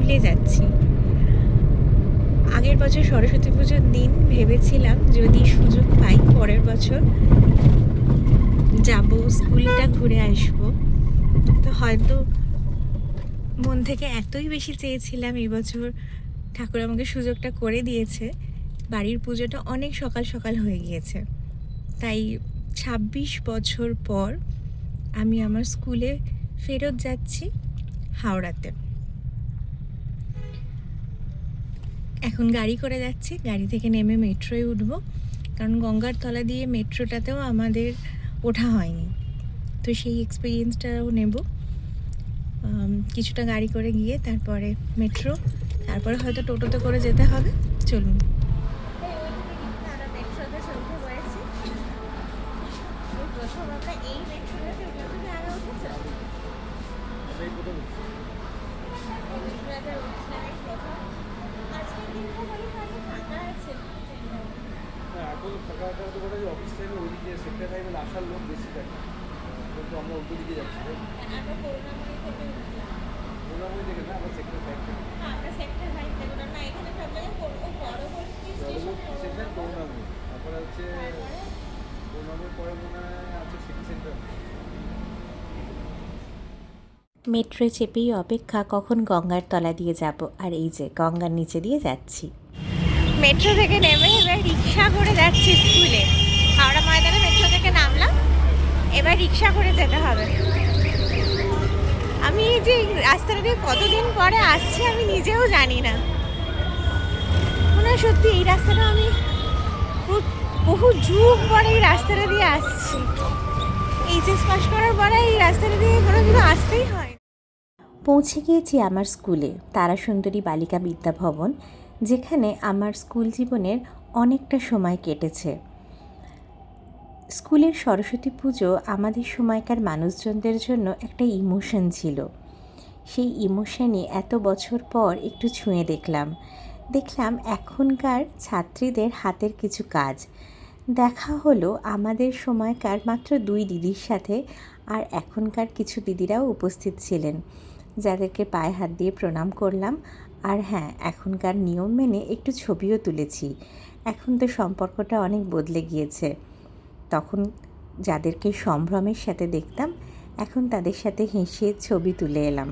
স্কুলে যাচ্ছি। আগের বছর সরস্বতী পুজোর দিন ভেবেছিলাম যদি সুযোগ পাই পরের বছর যাব, স্কুলটা ঘুরে আসব। তো হয়তো মন থেকে এতই বেশি চেয়েছিলাম, এবছর ঠাকুর আমাকে সুযোগটা করে দিয়েছে। বাড়ির পুজোটা অনেক সকাল সকাল হয়ে গিয়েছে, তাই ২৬ বছর পর আমি আমার স্কুলে ফেরত যাচ্ছি হাওড়াতে। এখন গাড়ি করে যাচ্ছি, গাড়ি থেকে নেমে মেট্রোয় উঠব, কারণ গঙ্গার তলা দিয়ে মেট্রোটাতেও আমাদের ওঠা হয়নি। তো সেই এক্সপিরিয়েন্সটাও নেব। কিছুটা গাড়ি করে গিয়ে তারপরে মেট্রো, তারপরে হয়তো টোটোতে করে যেতে হবে। চলুন। মেট্রোতে চলতে পড়েছি। প্রথম আমরা এই মেট্রোতে এখন ফাঁকা তো বলে যে অফিস টাইমে ওইদিকে সেক্টর টাইমে আসার লোক বেশি থাকে, কিন্তু আমরা উল্টো দিকে যাচ্ছি। করুণাময়ী থেকে না, আমরা সেক্টর 5 থেকে। সেখানে করুণাময়ী, তারপরে হচ্ছে করুণাময়ীর পরে মনে হয় আছে সিটি সেন্টার। মেট্রোয় চেপেই অপেক্ষা কখন গঙ্গার তলা দিয়ে যাব, আর এই যে গঙ্গার নিচে দিয়ে যাচ্ছি। মেট্রো থেকে নেমে এবার রিক্সা করে যাচ্ছি স্কুলে। হাওড়া ময়দানে মেট্রো থেকে নামলাম, এবার রিক্সা করে যেতে হবে। আমি এই যে রাস্তাটা দিয়ে কতদিন পরে আসছি আমি নিজেও জানি না। মনে হয় সত্যি এই রাস্তাটা আমি বহু যুগ পরে এই রাস্তাটা দিয়ে আসছি। এইচএস পাস করার পরে এই রাস্তাটা দিয়ে কোনো আসতেই হয়। পৌঁছে গিয়েছি আমার স্কুলে, তারাসুন্দরী বালিকা বিদ্যা ভবন, যেখানে আমার স্কুল জীবনের অনেকটা সময় কেটেছে। স্কুলের সরস্বতী পুজো আমাদের সময়কার মানুষজনদের জন্য একটা ইমোশন ছিল। সেই ইমোশনই এত বছর পর একটু ছুঁয়ে দেখলাম এখনকার ছাত্রীদের হাতের কিছু কাজ। দেখা হলো আমাদের সময়কার মাত্র 2 দিদির সাথে, আর এখনকার কিছু দিদিরাও উপস্থিত ছিলেন, যাদেরকে পায়ে হাত দিয়ে প্রণাম করলাম। আর হ্যাঁ, এখনকার নিয়ম মেনে একটু ছবিও তুলেছি। এখন তো সম্পর্কটা অনেক বদলে গিয়েছে। তখন যাদেরকে সম্ভ্রমের সাথে দেখতাম, এখন তাদের সাথে হেসে ছবি তুলে এলাম।